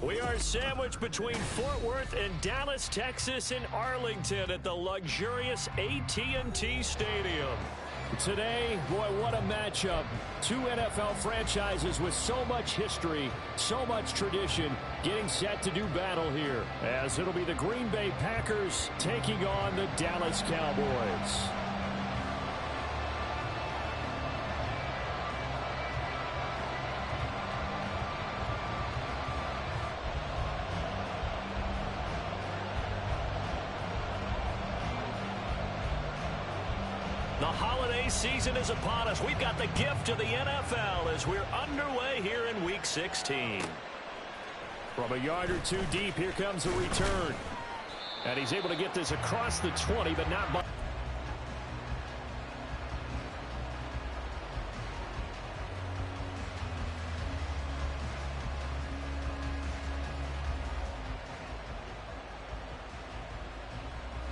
We are sandwiched between Fort Worth and Dallas, Texas, and Arlington at the luxurious AT&T Stadium. Today, boy, what a matchup. Two NFL franchises with so much history, so much tradition, getting set to do battle here, as it'll be the Green Bay Packers taking on the Dallas Cowboys. The holiday season is upon us. We've got the gift of the NFL as we're underway here in Week 16. From a yard or two deep, here comes a return. And he's able to get this across the 20, but not by...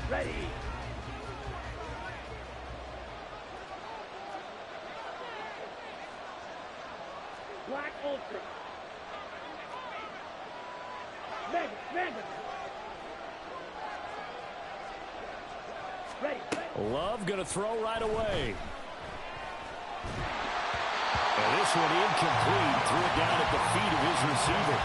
Ready. Black Ultra. Madden. Ready. Love going to throw right away. And this one incomplete. Threw it down at the feet of his receiver.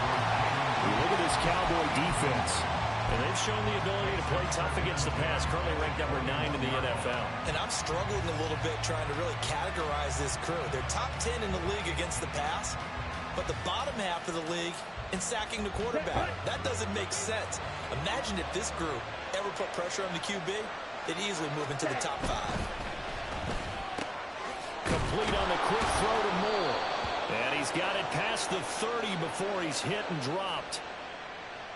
Look at this Cowboy defense. And they've shown the ability to play tough against the pass. Currently ranked number 9 in the NFL. And I'm struggling a little bit trying to really categorize this crew. They're top 10 in the league against the pass, but the bottom half of the league in sacking the quarterback. That doesn't make sense. Imagine if this group ever put pressure on the QB, they'd easily move into the top 5. Complete on the quick throw to Moore. And he's got it past the 30 before he's hit and dropped.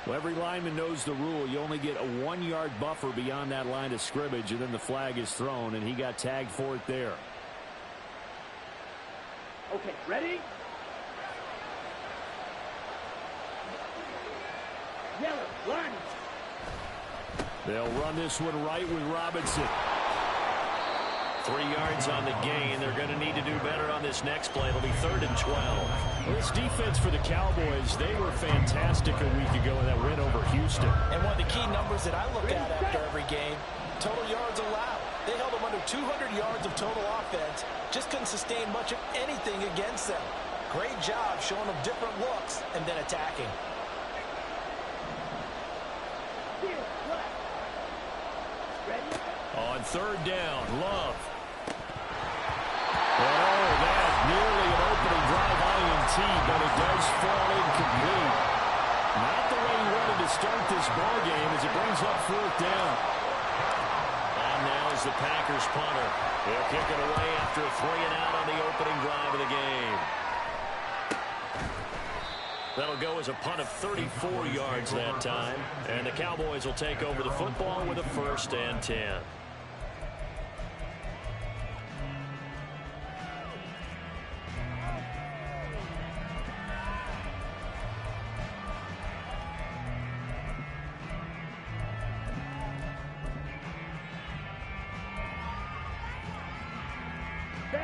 Well, every lineman knows the rule. You only get a 1-yard buffer beyond that line of scrimmage, and then the flag is thrown, and he got tagged for it there. Okay, ready? Yellow, line. They'll run this one right with Robinson. 3 yards on the gain. They're going to need to do better on this next play. It'll be 3rd and 12. Well, this defense for the Cowboys, they were fantastic a week ago in that win over Houston. And one of the key numbers that I look at after every game, total yards allowed. They held them under 200 yards of total offense. Just couldn't sustain much of anything against them. Great job showing them different looks and then attacking. On 3rd down, Love. Oh, that nearly an opening drive INT, but it does fall incomplete. Not the way he wanted to start this ball game as it brings up 4th down. And now is the Packers punter. They'll kick it away after a 3-and-out on the opening drive of the game. That'll go as a punt of 34 yards that time. And the Cowboys will take over the football with a 1st and 10.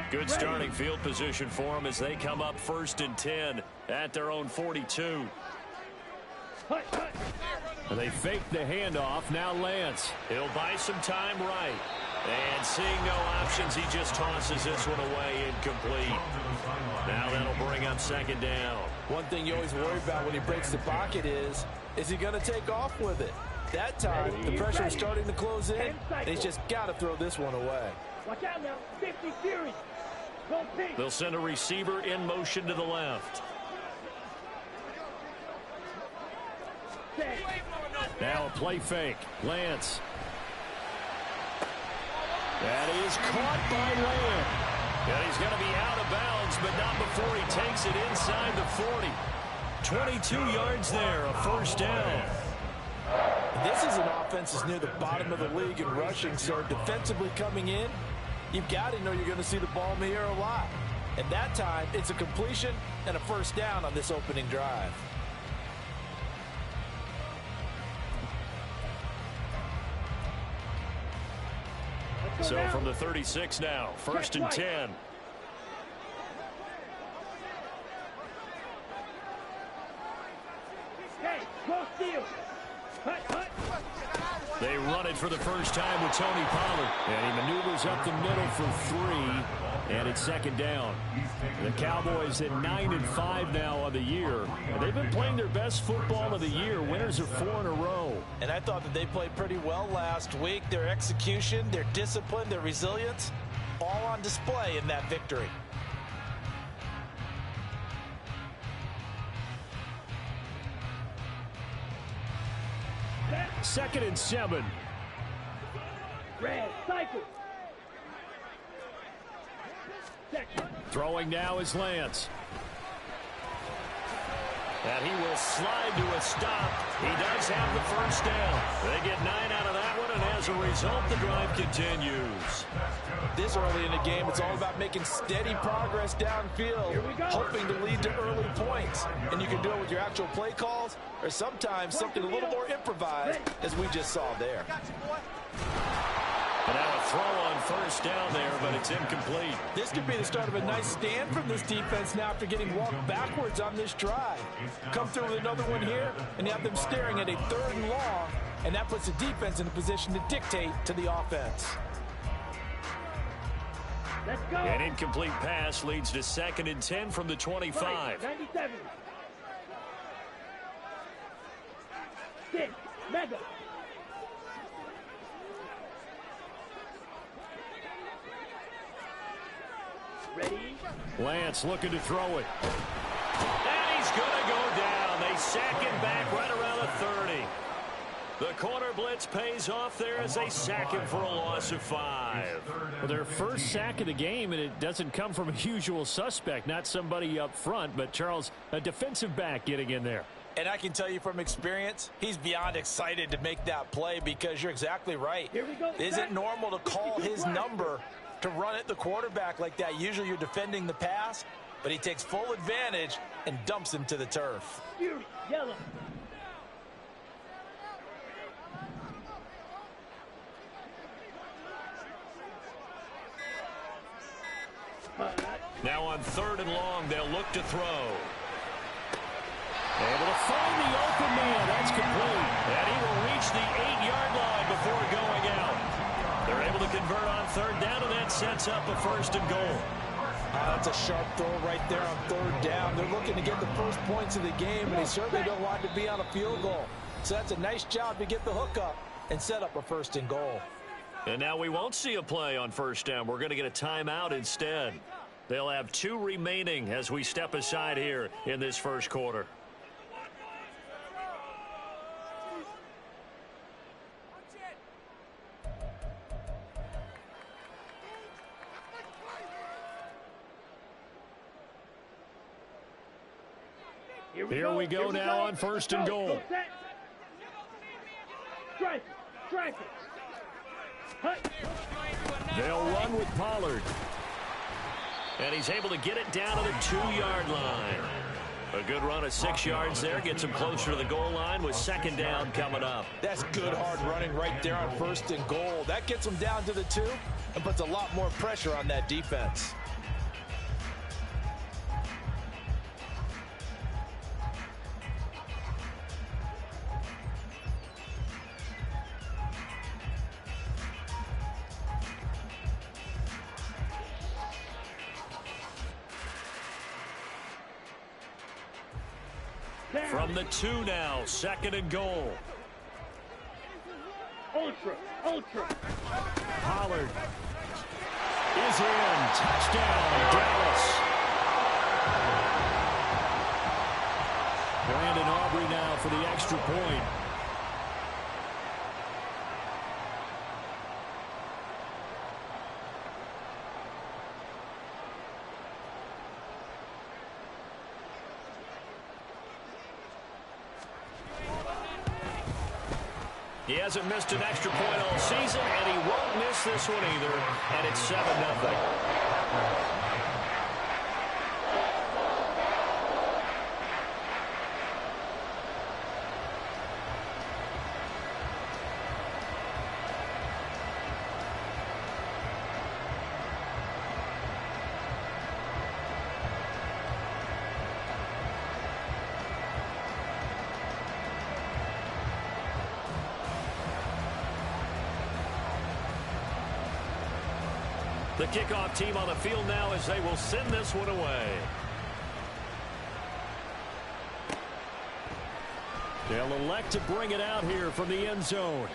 Good starting field position for them as they come up 1st and 10 at their own 42. They fake the handoff. Now Lance. He'll buy some time right. And seeing no options, he just tosses this one away incomplete. Now that'll bring up 2nd down. One thing you always worry about when he breaks the pocket is he going to take off with it? That time, the pressure is starting to close in, and he's just got to throw this one away. Watch out now. 50 Fury. They'll send a receiver in motion to the left. Now a play fake. Lance. That is caught by Lamb. And he's going to be out of bounds, but not before he takes it inside the 40. 22 yards there, a 1st down. This is an offense that's near the bottom of the league in rushing, so defensively coming in, you've got to know you're going to see the ball in the air a lot. And that time, it's a completion and a 1st down on this opening drive. So from the 36 now, 1st and 10. Ready. Hut. They run it for the first time with Tony Pollard. And he maneuvers up the middle for 3. And it's second down. The Cowboys at 9-5 now on the year. And they've been playing their best football of the year. Winners of 4 in a row. And I thought that they played pretty well last week. Their execution, their discipline, their resilience, all on display in that victory. Second and 7. Red, cycle. Second. Throwing now is Lance. And he will slide to a stop. He does have the first down. They get 9 out of that one, and as a result, the drive continues. This early in the game, it's all about making steady progress downfield, hoping to lead to early points. And you can do it with your actual play calls, or sometimes something a little more improvised, as we just saw there. And now a throw on first down there, but it's incomplete. This could be the start of a nice stand from this defense now after getting walked backwards on this drive. Come through with another one here, and you have them staring at a 3rd and long, and that puts the defense in a position to dictate to the offense. Let's go. An incomplete pass leads to 2nd and 10 from the 25. 97. 6. Mega. Ready. Lance looking to throw it. And he's going to go down. They sack him back right around the 30. The corner blitz pays off there as they sack him for a loss of 5. Well, their first sack of the game, and it doesn't come from a usual suspect, not somebody up front, but Charles, a defensive back getting in there. And I can tell you from experience, he's beyond excited to make that play because you're exactly right. Here we go. It isn't normal to call his number to run at the quarterback like that. Usually you're defending the pass, but he takes full advantage and dumps him to the turf. Fury. Yellow. Now on 3rd and long, they'll look to throw. Able to find the open man. That's complete. And he will reach the 8-yard line before going out. They're able to convert on 3rd down, and that sets up a 1st and goal. That's a sharp throw right there on 3rd down. They're looking to get the first points of the game, and they certainly don't want to be on a field goal. So that's a nice job to get the hook up and set up a 1st and goal. And now we won't see a play on 1st down. We're going to get a timeout instead. They'll have 2 remaining as we step aside here in this first quarter. Here we go now on 1st and goal. Strike it. They'll run with Pollard. And he's able to get it down to the 2-yard line. A good run of 6 yards there. Gets him closer to the goal line with 2nd down coming up. That's good hard running right there on 1st and goal. That gets him down to the 2 and puts a lot more pressure on that defense. From the 2 now, 2nd and goal. Ultra. Pollard is in. Touchdown, Dallas. Brandon Aubrey now for the extra point. He hasn't missed an extra point all season, and he won't miss this one either, and it's 7-0. The kickoff team on the field now as they will send this one away. They'll elect to bring it out here from the end zone.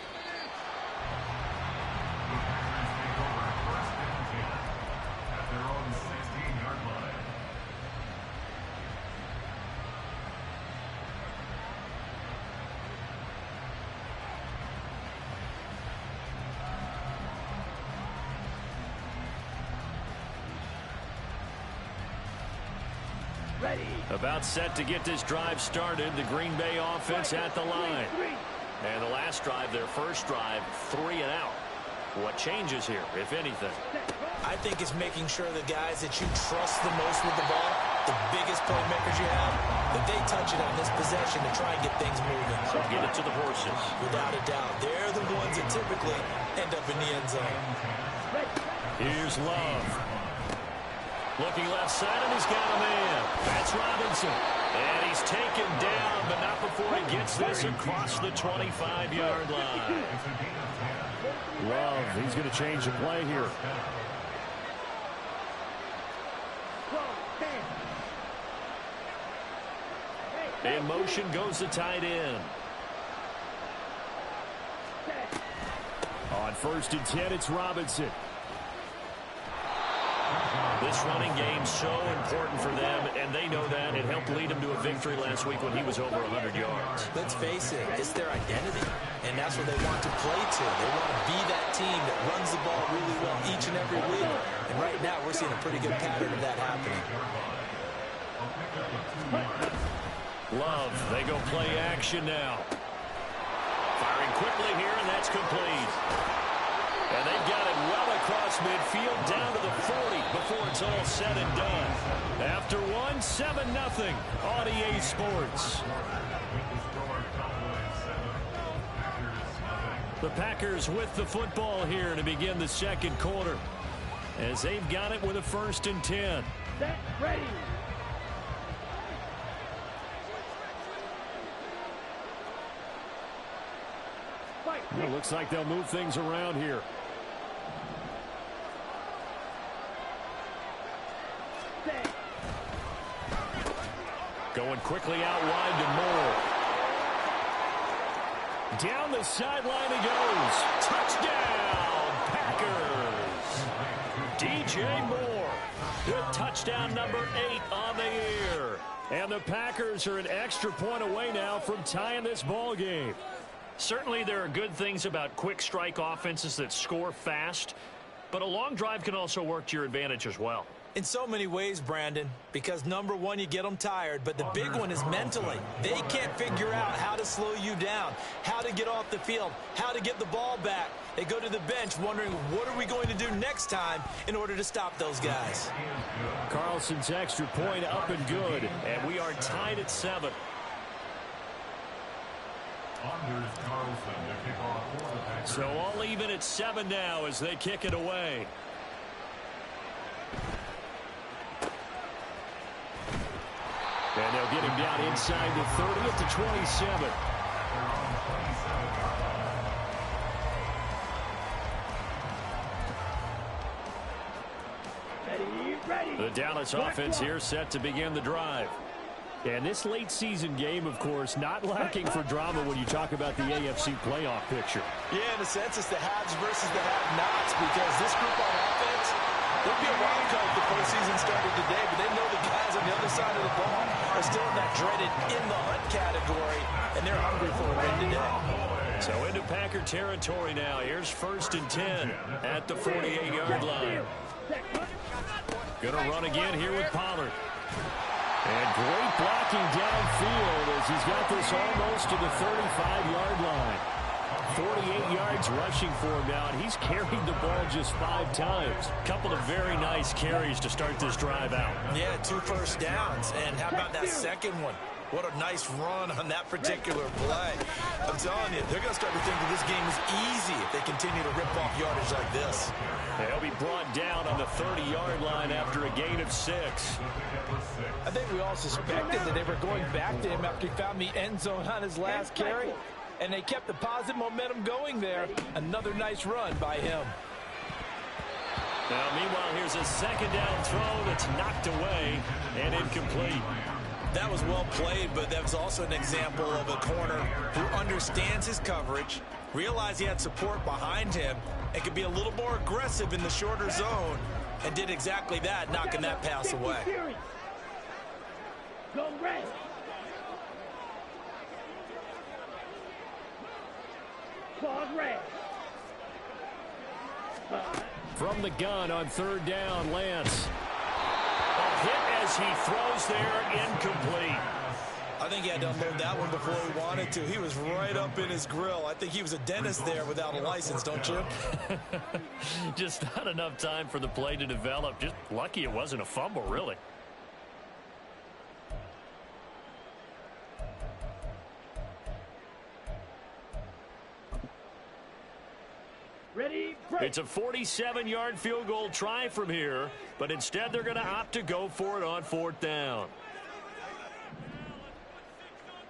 About set to get this drive started. The Green Bay offense at the line. And the last drive, their first drive, 3 and out. What changes here, if anything? I think it's making sure the guys that you trust the most with the ball, the biggest playmakers you have, that they touch it on this possession to try and get things moving. So get it to the horses. Without a doubt. They're the ones that typically end up in the end zone. Here's Love. Looking left side, and he's got a man. That's Robinson. And he's taken down, but not before he gets this across the 25-yard line. Love, he's going to change the play here. In motion goes the tight end. On 1st and 10, it's Robinson. This running game's so important for them, and they know that. It helped lead them to a victory last week when he was over 100 yards. Let's face it, it's their identity, and that's what they want to play to. They want to be that team that runs the ball really well each and every week. And right now, we're seeing a pretty good pattern of that happening. Love, they go play action now. Firing quickly here, and that's complete. And they've got it well across midfield down to the 40 before it's all said and done. After one, 7-0 on EA Sports. The Packers with the football here to begin the second quarter, as they've got it with a 1st and 10. Set, ready. It looks like they'll move things around here. Going quickly out wide to Moore. Down the sideline he goes. Touchdown, Packers. DJ Moore with touchdown number 8 on the year. And the Packers are an extra point away now from tying this ball game. Certainly there are good things about quick strike offenses that score fast, but a long drive can also work to your advantage as well. In so many ways, Brandon, because number one, you get them tired, but the big one is mentally. They can't figure out how to slow you down, how to get off the field, how to get the ball back. They go to the bench wondering, what are we going to do next time in order to stop those guys? Carlson's extra point up and good, and we are tied at 7. So all even at 7 now as they kick it away. And they'll get him down inside the 30 at the 27. The Dallas offense here set to begin the drive. And this late season game, of course, not lacking for drama when you talk about the AFC playoff picture. Yeah, in a sense, it's the haves versus the have-nots, because this group on offense, there'll be a wild card if the postseason started today, but they know the guys on the other side of the ball are still in that dreaded in-the-hunt category, and they're hungry for a win today. So into Packer territory now. Here's 1st and 10 at the 48-yard line. Gonna run again here with Pollard. And great blocking downfield as he's got this almost to the 35-yard line. 48 yards rushing for him now, and he's carried the ball just 5 times. Couple of very nice carries to start this drive out. Yeah, 2 first downs. And how about that second one? What a nice run on that particular play. I'm telling you, they're going to start to think that this game is easy if they continue to rip off yardage like this. They'll be brought down on the 30-yard line after a gain of 6. I think we all suspected that they were going back to him after he found the end zone on his last carry, and they kept the positive momentum going there. Another nice run by him. Now, meanwhile, here's a second down throw that's knocked away and incomplete. That was well played, but that was also an example of a corner who understands his coverage, realized he had support behind him, and could be a little more aggressive in the shorter zone, and did exactly that, knocking that pass away. Go red. Claws red. From the gun on third down, Lance. A hit as he throws there, incomplete. I think he had to unload that one before he wanted to. He was right up in his grill. I think he was a dentist there without a license, don't you? Just not enough time for the play to develop. Just lucky it wasn't a fumble, really. Ready, break. It's a 47-yard field goal try from here, but instead they're going to opt to go for it on fourth down.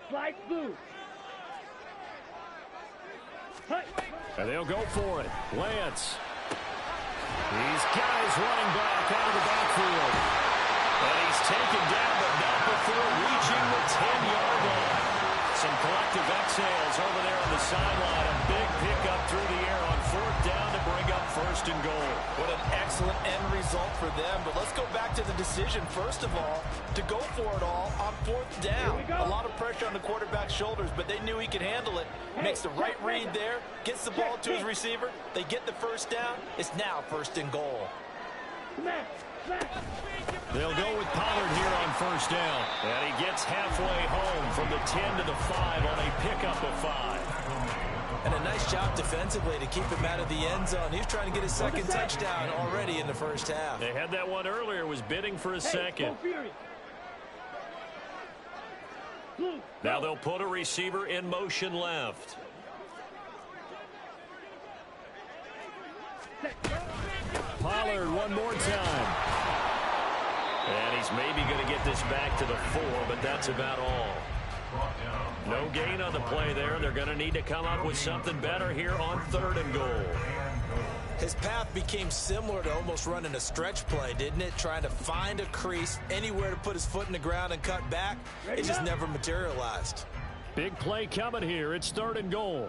Slide through. And they'll go for it. Lance. These guys running back out of the backfield. And he's taken down, but not before reaching the 10-yard line. Some collective exhales over there on the sideline. A big pickup through the air on fourth down to bring up first and goal. What an excellent end result for them. But let's go back to the decision, first of all, to go for it all on fourth down. A lot of pressure on the quarterback's shoulders, but they knew he could handle it. Makes the right read there, gets the ball to his receiver. They get the first down. It's now first and goal. They'll go with Pollard here on first down. And he gets halfway home from the 10 to the 5 on a pickup of 5. And a nice job defensively to keep him out of the end zone. He was trying to get his second touchdown already in the first half. They had that one earlier, was bidding for a second. Now they'll put a receiver in motion left. Pollard one more time. And he's maybe going to get this back to the 4, but that's about all. No gain on the play there. They're going to need to come up with something better here on third and goal. His path became similar to almost running a stretch play, didn't it? Trying to find a crease, anywhere to put his foot in the ground and cut back. It just never materialized. Big play coming here. It's third and goal.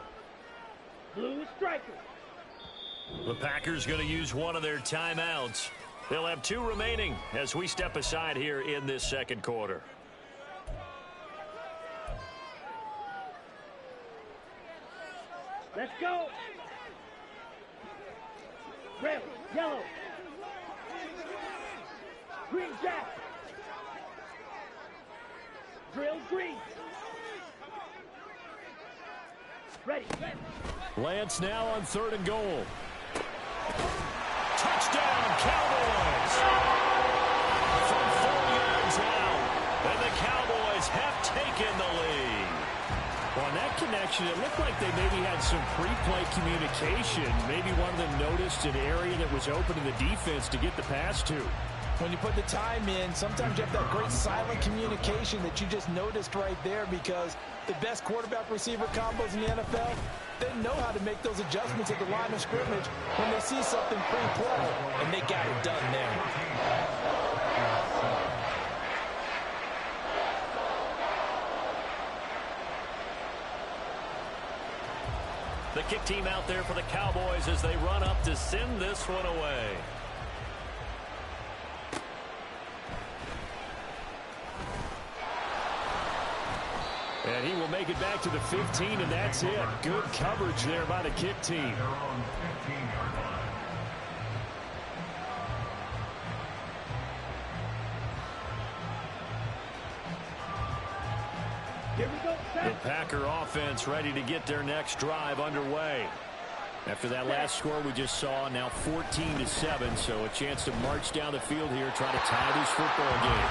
Blue striker. The Packers going to use one of their timeouts. They'll have 2 remaining as we step aside here in this second quarter. Let's go. Red, yellow. Green jack. Drill green. Ready. Lance now on third and goal. Touchdown, Cowboys! From 4 yards out, and the Cowboys have taken the lead. Well, on that connection, it looked like they maybe had some pre-play communication. Maybe one of them noticed an area that was open to the defense to get the pass to. When you put the time in, sometimes you have that great silent communication that you just noticed right there, because the best quarterback-receiver combos in the NFL, they know how to make those adjustments at the line of scrimmage when they see something pre-play, and they got it done there. The kick team out there for the Cowboys as they run up to send this one away. And he will make it back to the 15, and that's it. Good coverage there by the kick team. Here we go. The Packer offense ready to get their next drive underway. After that last score we just saw, now 14-7, so a chance to march down the field here, try to tie this football game.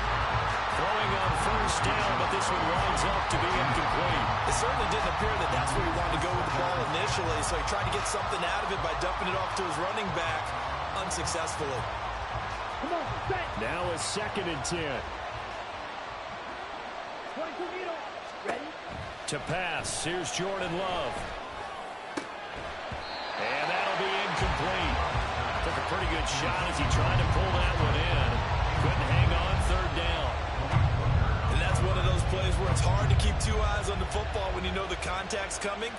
Throwing on first down, but this one winds up to be incomplete. It certainly didn't appear that that's where he wanted to go with the ball initially, so he tried to get something out of it by dumping it off to his running back unsuccessfully. Come on, set. Now a 2nd and 10. 22 meters. Ready? To pass, here's Jordan Love. And that'll be incomplete. Took a pretty good shot as he tried to pull that one in. Couldn't hang on third down. And that's one of those plays where it's hard to keep two eyes on the football when you know the contact's coming,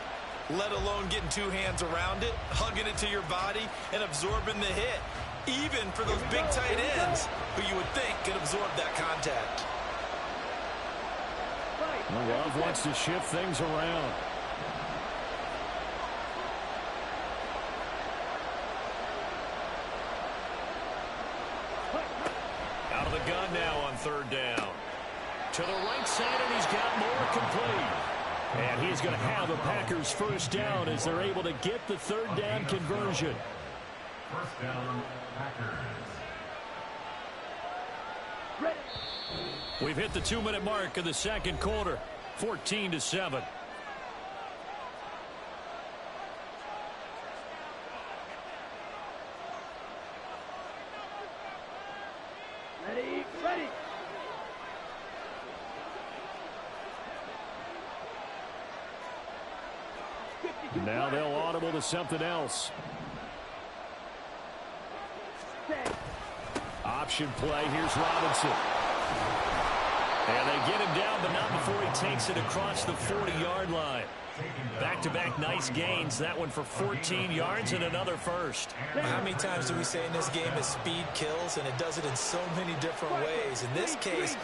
let alone getting two hands around it, hugging it to your body, and absorbing the hit. Even for those big tight ends who you would think could absorb that contact. Love wants to shift things around. Out of the gun now on third down. To the right side, and he's got more complete. And he's going to have a Packers first down as they're able to get the third down conversion. First down, Packers. Ready. We've hit the 2-minute mark of the second quarter. 14-7. Ready. Ready. Now they'll audible to something else. Option play. Here's Robinson. And they get him down, but not before he takes it across the 40-yard line. Back-to-back nice gains. That one for 14 yards and another first. How many times do we say in this game that speed kills, and it does it in so many different ways? In this case,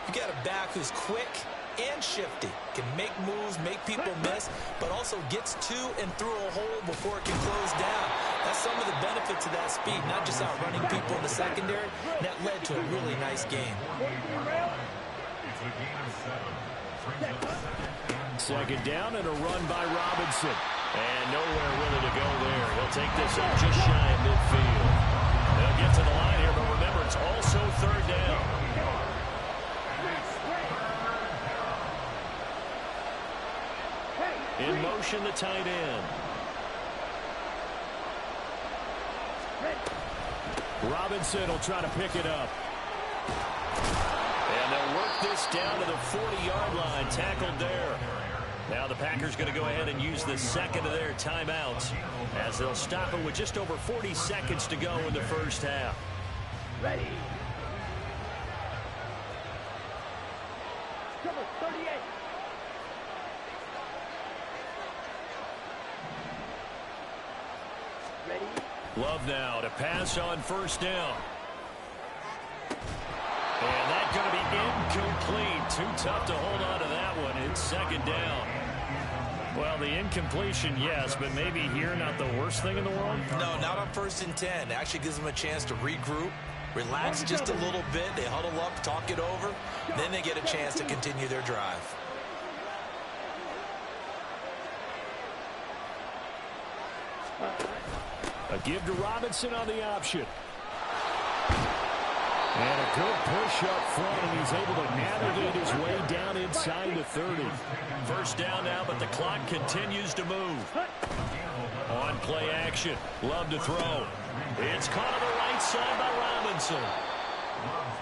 you got a back who's quick and shifty, can make moves, make people miss, but also gets to and through a hole before it can close down. That's some of the benefits of that speed, not just outrunning people in the secondary. That led to a really nice game. It's a gain of 7. Brings up Second down and a run by Robinson. And nowhere really to go there. He'll take this up just shy of midfield. They'll get to the line here, but remember, it's also third down. In motion, the tight end. Robinson will try to pick it up. And they'll work this down to the 40-yard line. Tackled there. Now the Packers going to go ahead and use the second of their timeouts as they'll stop it with just over 40 seconds to go in the first half. Ready. Number 38. Ready. Love now to pass on first down. And that's going to be incomplete. Too tough to hold on to that one. It's second down. Well, the incompletion, yes, but maybe here not the worst thing in the world? No, not on 1st and 10. It actually gives them a chance to regroup, relax just a little bit. They huddle up, talk it over. Then they get a chance to continue their drive. A give to Robinson on the option. And a good push up front, and he's able to navigate his way down inside the 30. First down now, but the clock continues to move. On play action. Love to throw. It's caught on the right side by Robinson.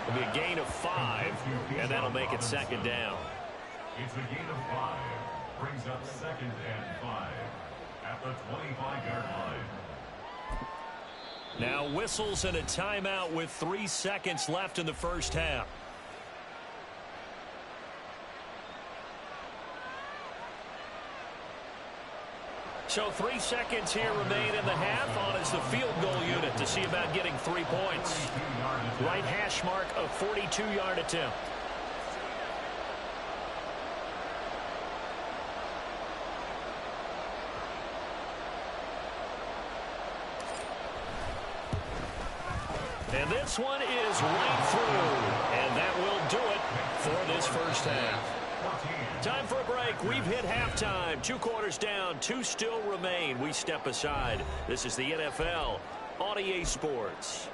It'll be a gain of 5, and that'll make it second down. It's a gain of 5. Brings up 2nd and 5 at the 25-yard line. Now whistles and a timeout with 3 seconds left in the first half. So 3 seconds here remain in the half. On is the field goal unit to see about getting 3 points. Right hash mark, a 42-yard attempt. And this one is right through. And that will do it for this first half. Time for a break. We've hit halftime. 2 quarters down. 2 still remain. We step aside. This is the NFL on EA Sports.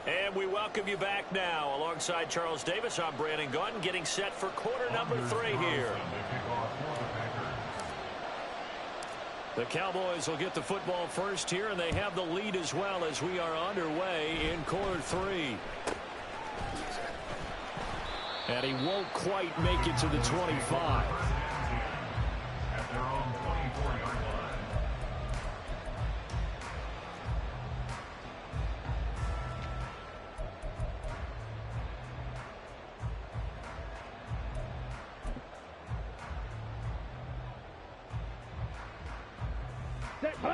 And we welcome you back now. Alongside Charles Davis, I'm Brandon Gaudin, getting set for quarter number 3 here. The Cowboys will get the football first here, and they have the lead as well as we are underway in quarter 3. And he won't quite make it to the 25. At their own 24-yard line.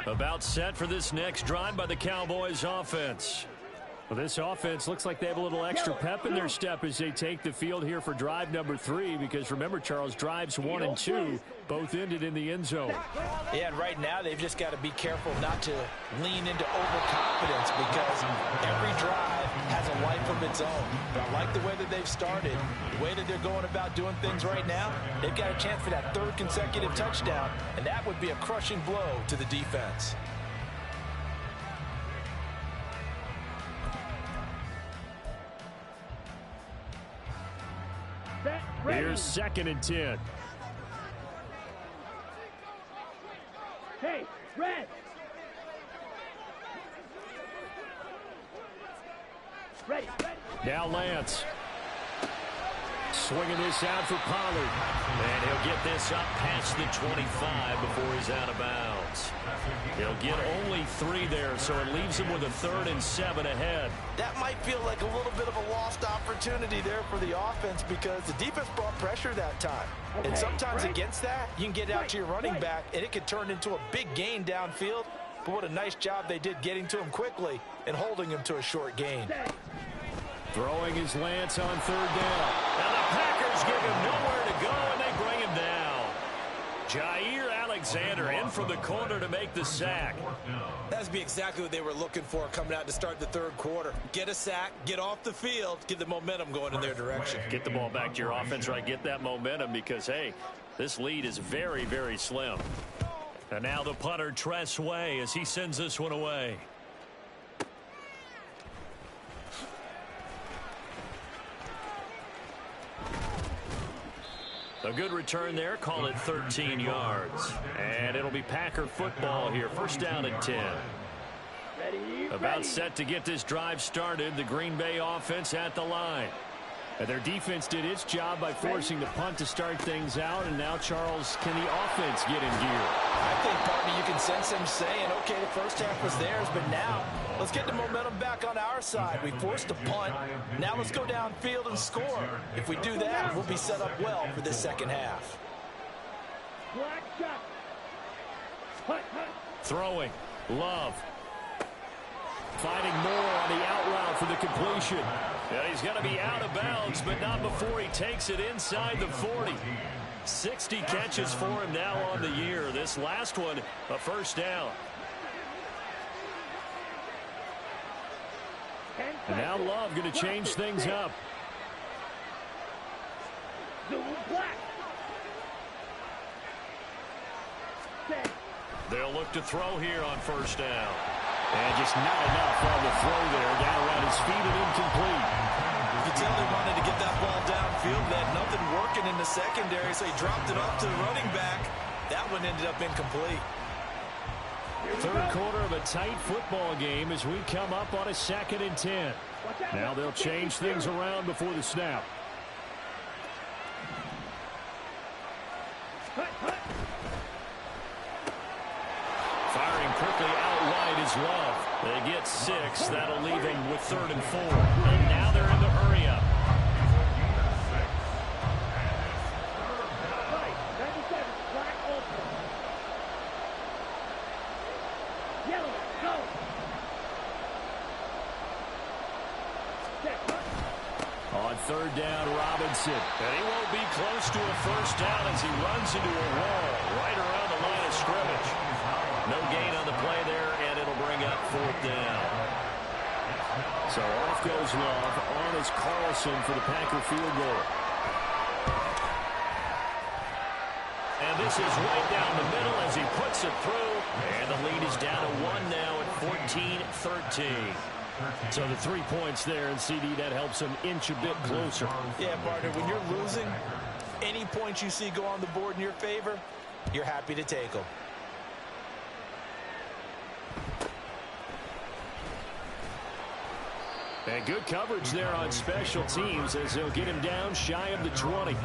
About set for this next drive by the Cowboys offense. Well, this offense looks like they have a little extra pep in their step as they take the field here for drive number 3, because remember, Charles, drives 1 and 2 both ended in the end zone. Yeah, and right now they've just got to be careful not to lean into overconfidence, because every drive has a life of its own. But I like the way that they've started, the way that they're going about doing things right now. They've got a chance for that 3rd consecutive touchdown, and that would be a crushing blow to the defense. Here's 2nd and 10. Hey, red. Ready. Now Lance. Swinging this out for Pollard. And he'll get this up past the 25 before he's out of bounds. He'll get only 3 there, so it leaves him with a 3rd and 7 ahead. That might feel like a little bit of a lost opportunity there for the offense, because the defense brought pressure that time. And sometimes against that, you can get out to your running back, and it could turn into a big gain downfield. But what a nice job they did getting to him quickly and holding him to a short gain. Throwing his Lance on 3rd down. Now the Packers give him nowhere to go, and they bring him down. Jair Alexander in from the corner to make the sack. That'd be exactly what they were looking for coming out to start the 3rd quarter. Get a sack, get off the field, get the momentum going in their direction. Get the ball back to your offense, right? Get that momentum, because, hey, this lead is very, very slim. And now the punter, Tress Way, as he sends this one away. A good return there. Call it 13 yards. And it'll be Packer football here. 1st down and 10. About set to get this drive started. The Green Bay offense at the line. And their defense did its job by forcing the punt to start things out. And now, Charles, can the offense get in gear? I think, partner, you can sense them saying, okay, the first half was theirs, but now let's get the momentum back on our side. We forced a punt. Now let's go downfield and score. If we do that, we'll be set up well for this 2nd half. Throwing. Love. Finding more on the out route for the completion. Yeah, he's going to be out of bounds, but not before he takes it inside the 40. 60 catches for him now on the year. This last one, a 1st down. And now Love going to change things up. They'll look to throw here on 1st down. And just not enough on the throw there. Down around his feet and incomplete. You could tell they wanted to get that ball downfield. They had nothing working in the secondary, so he dropped it off to the running back. That one ended up incomplete. 3rd quarter of a tight football game as we come up on a 2nd and 10. Now they'll change things around before the snap. Firing quickly out wide is Love. They get 6. That'll leave them with 3rd and 4. And now they're in the hurry up. On 3rd down, Robinson. And he won't be close to a 1st down as he runs into a wall right around the line of scrimmage. No gain on the play there, and it'll bring up 4th down. So off goes Love. On is Carlson for the Packer field goal. And this is right down the middle as he puts it through. And the lead is down to 1 now at 14-13. So the 3 points there, and CD, that helps him inch a bit closer. Yeah, partner, when you're losing, any points you see go on the board in your favor, you're happy to take them. And good coverage there on special teams as they'll get him down shy of the 20.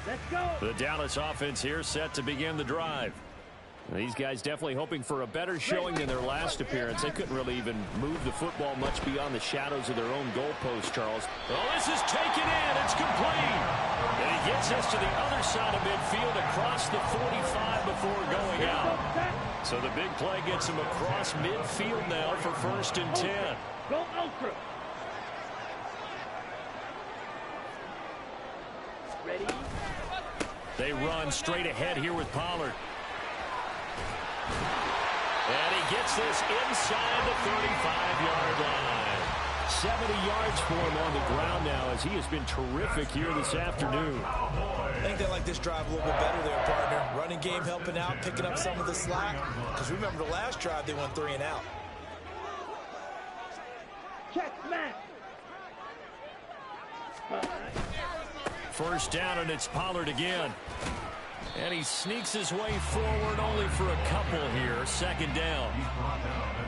Let's go. The Dallas offense here set to begin the drive. These guys definitely hoping for a better showing than their last appearance. They couldn't really even move the football much beyond the shadows of their own goalpost, Charles. Oh, this is taken in. It's complete. And he gets us to the other side of midfield across the 45 before going out. So the big play gets him across midfield now for 1st and 10. Go ultra. Ready? They run straight ahead here with Pollard. And he gets this inside the 35-yard line. 70 yards for him on the ground now as he has been terrific here this afternoon. I think they like this drive a little bit better there, partner. Running game helping out, picking up some of the slack. Because remember the last drive, they went 3 and out. Check smash. First down, and it's Pollard again. And he sneaks his way forward only for a couple here. 2nd down.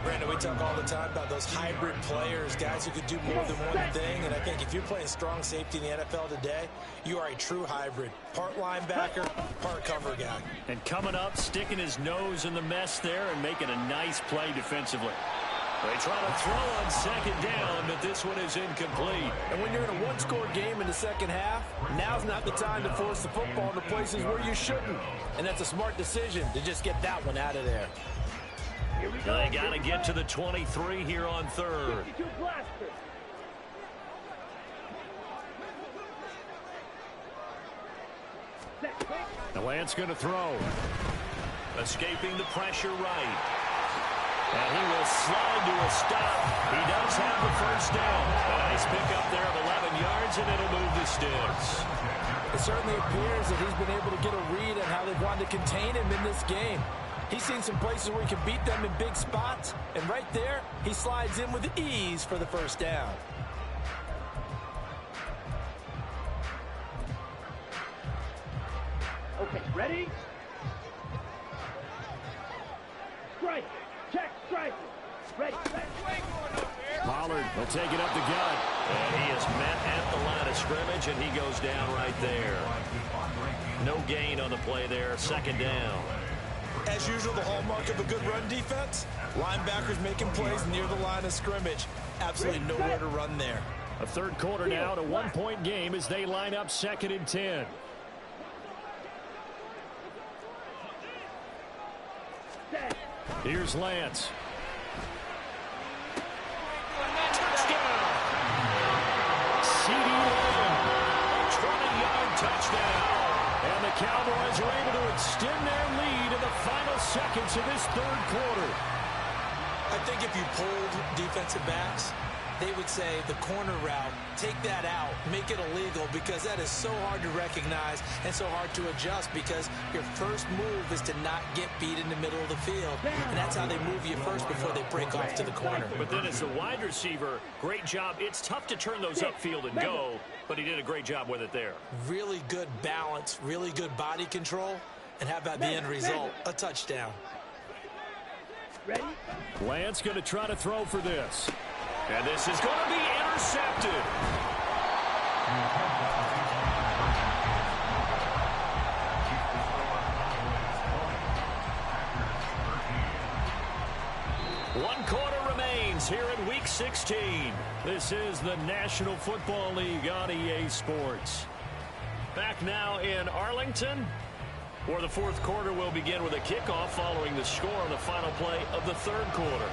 Brandon, we talk all the time about those hybrid players, guys who could do more than one thing. And I think if you're playing strong safety in the NFL today, you are a true hybrid. Part linebacker, part cover guy. And coming up, sticking his nose in the mess there and making a nice play defensively. They try to throw on 2nd down, but this one is incomplete. And when you're in a one-score game in the second half, now's not the time to force the football into places where you shouldn't. And that's a smart decision to just get that one out of there. Here we go. They got to get to the 23 here on 3rd. 52 blaster. The Lance going to throw. Escaping the pressure right. And he will slide to a stop. He does have the 1st down. A nice pickup there of 11 yards, and it'll move the sticks. It certainly appears that he's been able to get a read on how they've wanted to contain him in this game. He's seen some places where he can beat them in big spots, and right there, he slides in with ease for the 1st down. Okay, ready? Strike. Check strike. Ready. Pollard will take it up the gut. And he is met at the line of scrimmage, and he goes down right there. No gain on the play there. 2nd down. As usual, the hallmark of a good run defense, linebackers making plays near the line of scrimmage. Absolutely nowhere to run there. A 3rd quarter now, a 1-point game as they line up 2nd and 10. Here's Lance. Touchdown! C.D. Lamb. 20-yard touchdown. And the Cowboys are able to extend their lead in the final seconds of this 3rd quarter. I think if you pulled defensive backs, they would say the corner route, take that out, make it illegal, because that is so hard to recognize and so hard to adjust, because your first move is to not get beat in the middle of the field. And that's how they move you first before they break off to the corner. But then as the wide receiver, great job. It's tough to turn those upfield and go, but he did a great job with it there. Really good balance, really good body control, and how about the end result? A touchdown. Ready? Lance going to try to throw for this. And this is going to be intercepted. One quarter remains here in Week 16. This is the National Football League on EA Sports. Back now in Arlington, where the 4th quarter will begin with a kickoff following the score on the final play of the 3rd quarter.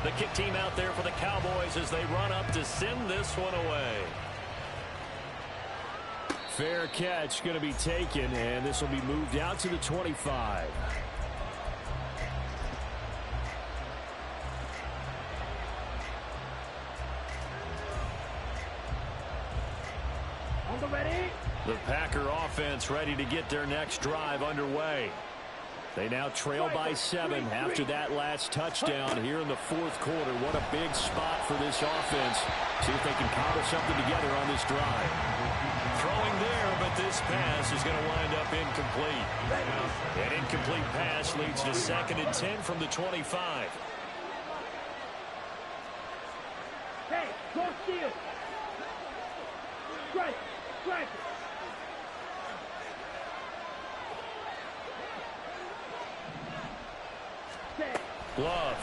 The kick team out there for the Cowboys as they run up to send this one away. Fair catch going to be taken, and this will be moved out to the 25. On the ready? The Packer offense ready to get their next drive underway. They now trail by 7 after that last touchdown here in the fourth quarter. What a big spot for this offense. See if they can cobble something together on this drive. Throwing there, but this pass is going to wind up incomplete. An incomplete pass leads to 2nd and 10 from the 25. Hey, go steal. Strike. Strike. Love.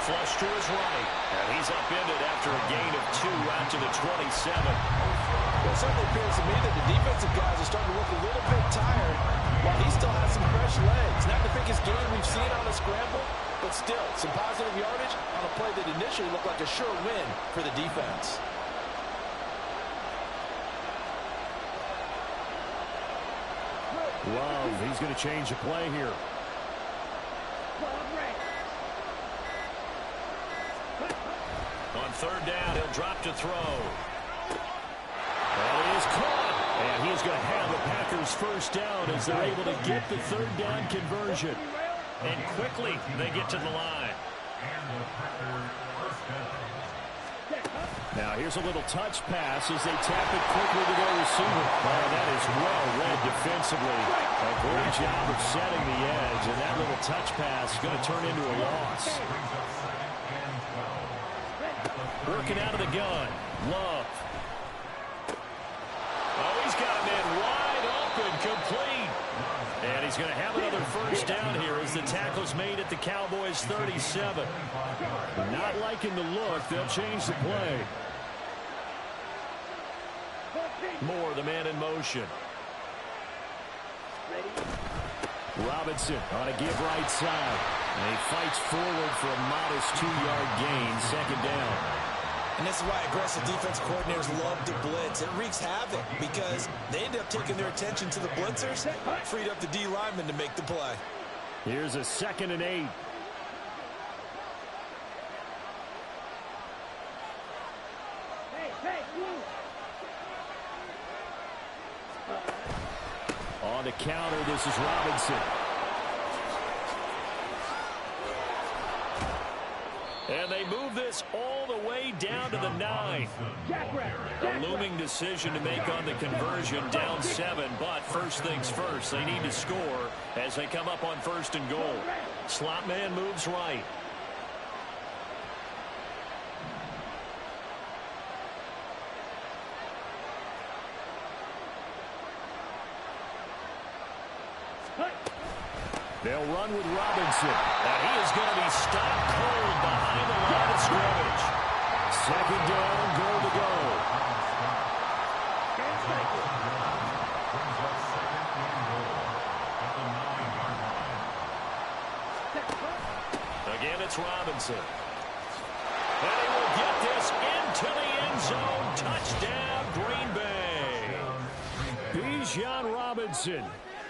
Flush to his right. And he's upended after a gain of 2 out to the 27. Well, it certainly appears to me that the defensive guys are starting to look a little bit tired while he still has some fresh legs. Not the biggest gain we've seen on a scramble, but still some positive yardage on a play that initially looked like a sure win for the defense. Love, he's going to change the play here. On 3rd down, he'll drop to throw. And he is caught. And he is going to have the Packers first down as they're able to get the 3rd down conversion. And quickly they get to the line. Now here's a little touch pass as they tap it quickly to their receiver. Oh, that is well read defensively. A great job of setting the edge, and that little touch pass is going to turn into a loss. Working out of the gun. Love. Oh, he's got him in wide open, complete. And he's going to have another first down here as the tackle's made at the Cowboys' 37. Not liking the look. They'll change the play. Moore, the man in motion. Robinson on a give right side. And he fights forward for a modest 2-yard gain, 2nd down. And this is why aggressive defense coordinators love to blitz. It wreaks havoc because they end up taking their attention to the blitzers, freed up the D lineman to make the play. Here's a 2nd and 8. On the counter, this is Robinson. And they move this all the way down to the 9. A looming decision to make on the conversion, down 7. But first things first, they need to score as they come up on 1st and goal. Slot man moves right. They'll run with Robinson. And he is going to be stopped cold behind the line of scrimmage. 2nd down, goal to go. Again, it's Robinson. And he will get this into the end zone. Touchdown, Green Bay. Bijan Robinson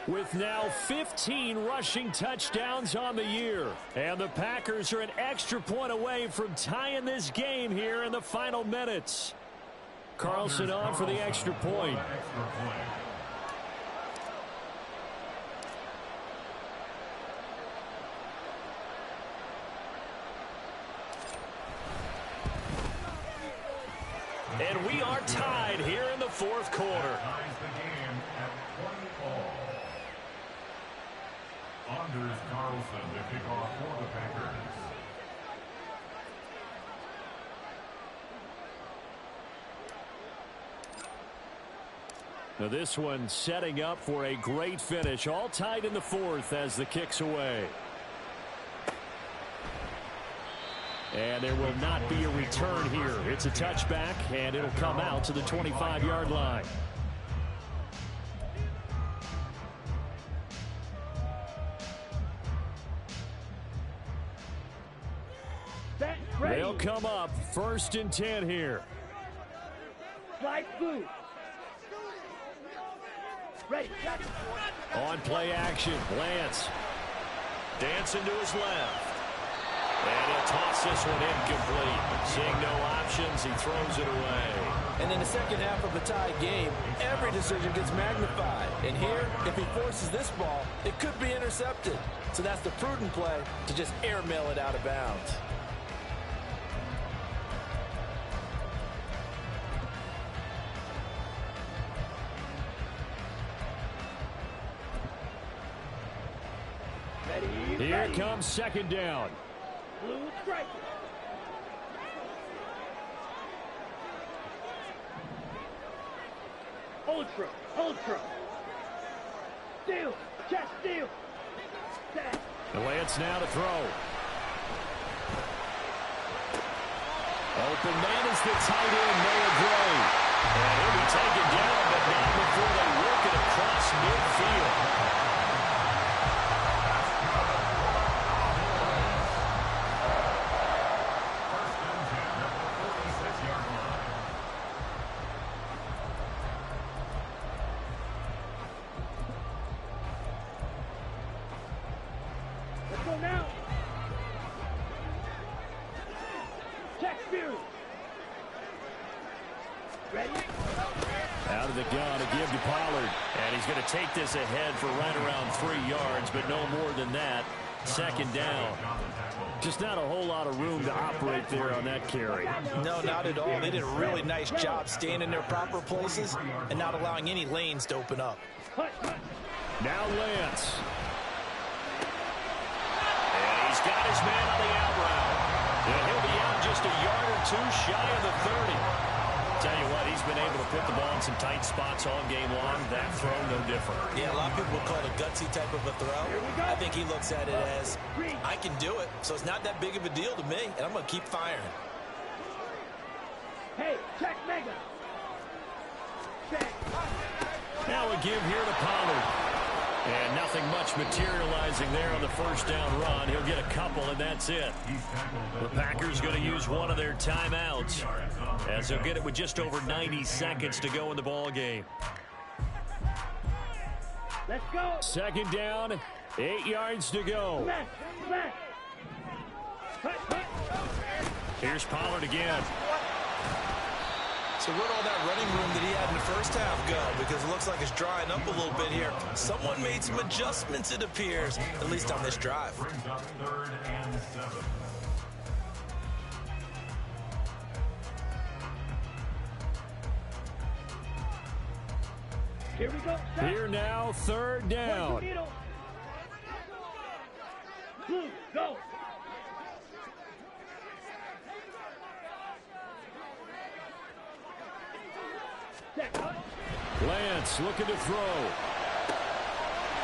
with now 15 rushing touchdowns on the year. And the Packers are an extra point away from tying this game here in the final minutes. Carlson on for the extra point. And we are tied here in the fourth quarter. Anders Carlson to kick off for the Packers. Now this one setting up for a great finish. All tied in the fourth as the kick's away. And there will not be a return here. It's a touchback, and it'll come out to the 25-yard line. They'll come up 1st and 10 here. Slide through. Ready. On play action, Lance. Dancing to his left. And he'll toss this one incomplete. Seeing no options, he throws it away. And in the second half of a tie game, every decision gets magnified. And here, if he forces this ball, it could be intercepted. So that's the prudent play to just airmail it out of bounds. Here comes second down. Blue strike. Ultra. Steal. Chest steal. Set. The Lance now to throw. Open man is the tight end, Noah Gray. And he'll be taken down, but not before they work it across midfield. Out of the gun to give to Pollard. And he's going to take this ahead for right around 3 yards, but no more than that. Second down. Just not a whole lot of room to operate there on that carry. No, not at all. They did a really nice job staying in their proper places and not allowing any lanes to open up. Now Lance. And he's got his man on the out route. And he'll be out just a yard or two shy of the 30. Tell you what, he's been able to put the ball in some tight spots all game long. That throw, no different. Yeah, a lot of people would call it a gutsy type of a throw. I think he looks at it as, I can do it, so it's not that big of a deal to me, and I'm going to keep firing. Hey, check mega. Check. Now a give here to Pollard. And nothing much materializing there on the first down run. He'll get a couple, and that's it. The Packers going to use one of their timeouts, as they'll get it with just over 90 seconds to go in the ball game. Let's go. Second down, 8 yards to go. Smash. Here's Pollard again. So where'd all that running room that he had in the first half go? Because it looks like it's drying up a little bit here. Someone made some adjustments, it appears, at least on this drive. Third and 7. Here we go. Here now, third down. Blue, go. Lance looking to throw.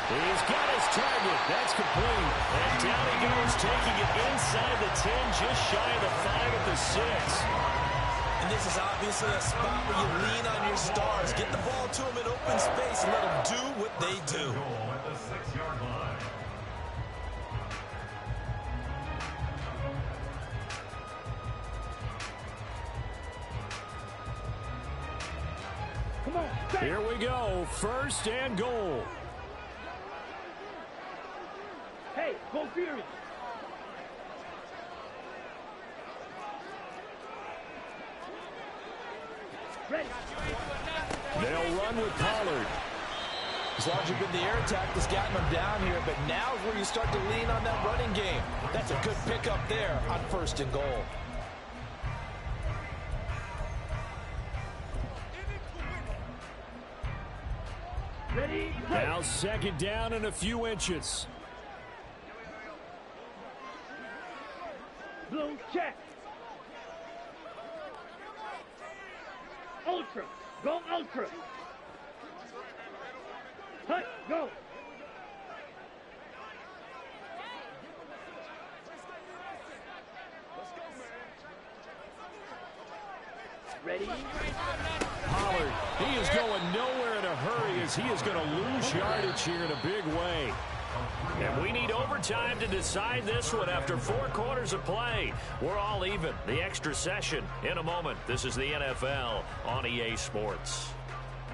He's got his target. That's complete. And down he goes, taking it inside the 10, just shy of the 5 at the 6. And this is obviously a spot where you lean on your stars. Get the ball to them in open space and let them do what they do. Goal at the 6-yard line. Come on. Here we go. First and goal. Hey, go Fury. Ready. They'll run with Pollard. As long as you've been the air attack that's gotten them down here, but now is where you start to lean on that running game. That's a good pickup there on first and goal. Ready. Now second down and a few inches. Blue, check. Ultra. Go ultra. Hut, go. Ready? Pollard, he is going nowhere in a hurry as he is going to lose yardage here in a big way. And we need overtime to decide this one after 4 quarters of play. We're all even. The extra session in a moment. This is the NFL on EA Sports.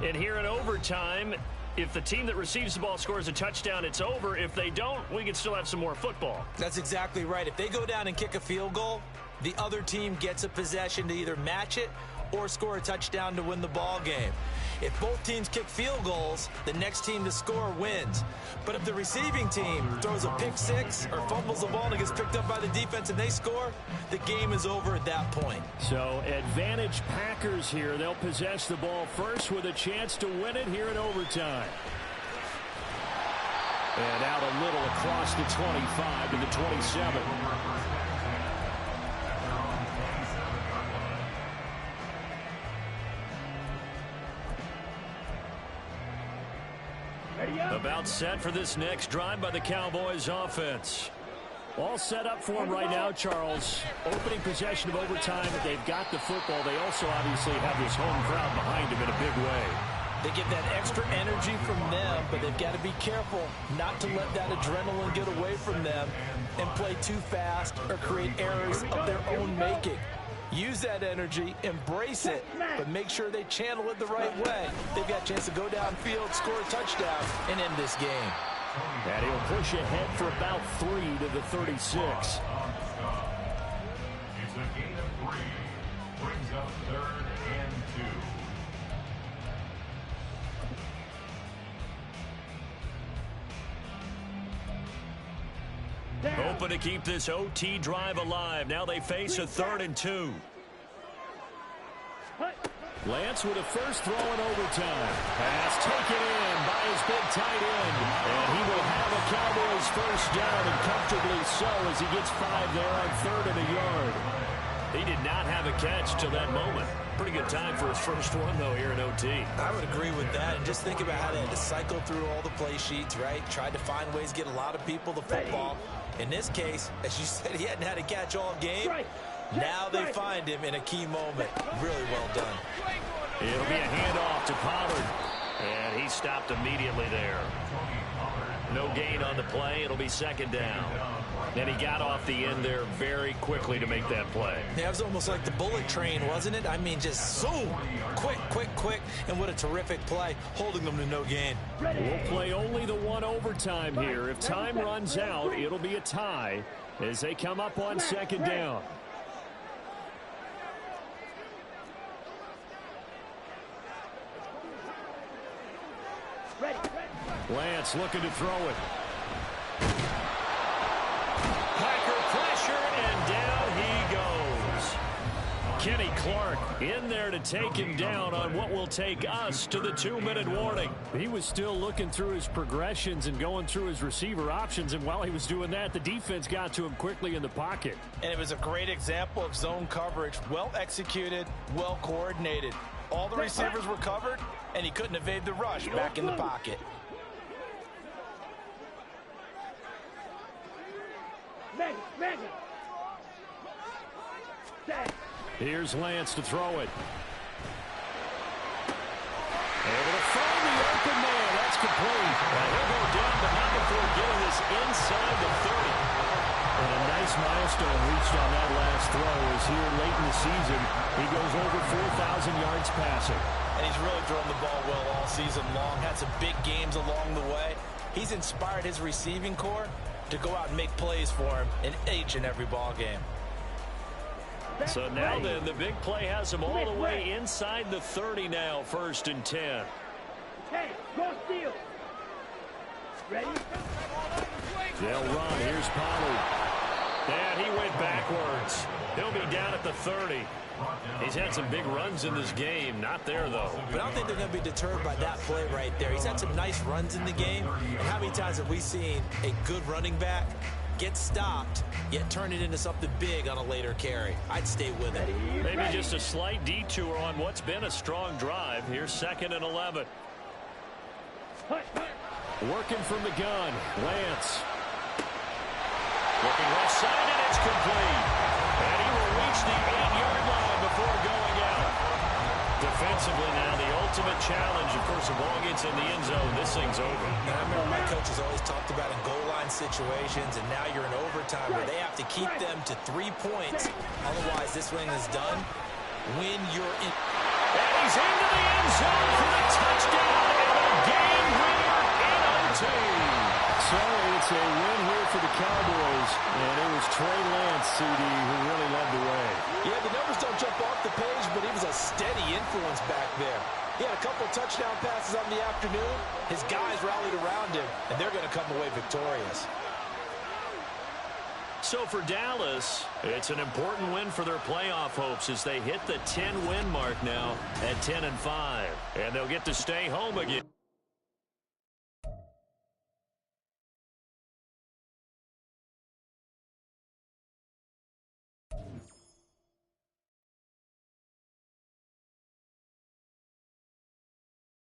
And here in overtime, If the team that receives the ball scores a touchdown, it's over. If they don't, we can still have some more football. That's exactly right. If they go down and kick a field goal, the other team gets a possession to either match it or score a touchdown to win the ball game. If both teams kick field goals, the next team to score wins. But if the receiving team throws a pick six or fumbles the ball and it gets picked up by the defense and they score, the game is over at that point. So advantage Packers here. They'll possess the ball first with a chance to win it here in overtime. And out a little across the 25 to the 27. About set for this next drive by the Cowboys offense. All set up for them right now, Charles. Opening possession of overtime. They've got the football. They also obviously have this home crowd behind them in a big way. They get that extra energy from them, but they've got to be careful not to let that adrenaline get away from them and play too fast or create errors of their own making. Use that energy, embrace it, but make sure they channel it the right way. They've got a chance to go downfield, score a touchdown, and end this game. And he'll push ahead for about 3 to the 36. It's a gain of 3. Brings up 3rd and 2. Hoping to keep this OT drive alive. Now they face a 3rd and 2. Lance with a first throw in overtime. Pass taken in by his big tight end. And he will have a Cowboys first down, and comfortably so, as he gets 5 there on 3rd and a yard. He did not have a catch till that moment. Pretty good time for his first one, though, here in OT. I would agree with that. And just think about how they had to cycle through all the play sheets, right? Tried to find ways to get a lot of people the football. In this case, as you said, he hadn't had a catch all game. Now they find him in a key moment. Really well done. It'll be a handoff to Pollard. And he stopped immediately there. No gain on the play. It'll be 2nd down. And he got off the end there very quickly to make that play. Yeah, it was almost like the bullet train, wasn't it? I mean, just so quick. And what a terrific play, holding them to no gain. We'll play only the one overtime here. If time runs out, it'll be a tie as they come up on 2nd down. Lance looking to throw it. Packer pressure, and down he goes. Kenny Clark in there to take him down on what will take us to the 2-minute warning. He was still looking through his progressions and going through his receiver options, and while he was doing that, the defense got to him quickly in the pocket. And it was a great example of zone coverage. Well executed, well coordinated. All the receivers were covered, and he couldn't evade the rush back in the pocket. Here's Lance to throw it. Able to find the open man. That's complete. Well, he'll go down, but not before getting this inside the 30. And a nice milestone reached on that last throw as here late in the season, he goes over 4,000 yards passing. And he's really thrown the ball well all season long. Had some big games along the way. He's inspired his receiving corps to go out and make plays for him in each and every ball game. So now then, the big play has him all the way inside the 30 now, 1st and 10. Hey, go steal. Ready? They'll run. Here's Pollard. And he went backwards. He'll be down at the 30. He's had some big runs in this game. Not there, though. But I don't think they're going to be deterred by that play right there. He's had some nice runs in the game. And how many times have we seen a good running back get stopped, yet turn it into something big on a later carry? I'd stay with it. Maybe just a slight detour on what's been a strong drive. Here's 2nd and 11. Working from the gun, Lance. Looking left side, and it's complete. And he will reach the 8-yard line before going out. Defensively now, the ultimate challenge. Of course, the ball gets in the end zone. This thing's over. And I remember my coaches always talked about in goal line situations, and now you're in overtime where they have to keep them to 3 points. Otherwise, this thing is done when you're in. And he's into the end zone for the touchdown and a game-winning It's a win here for the Cowboys, and it was Trey Lance, CD, who really led the way. Yeah, the numbers don't jump off the page, but he was a steady influence back there. He had a couple of touchdown passes on the afternoon. His guys rallied around him, and they're going to come away victorious. So for Dallas, it's an important win for their playoff hopes as they hit the 10-win mark now at 10-5. And they'll get to stay home again.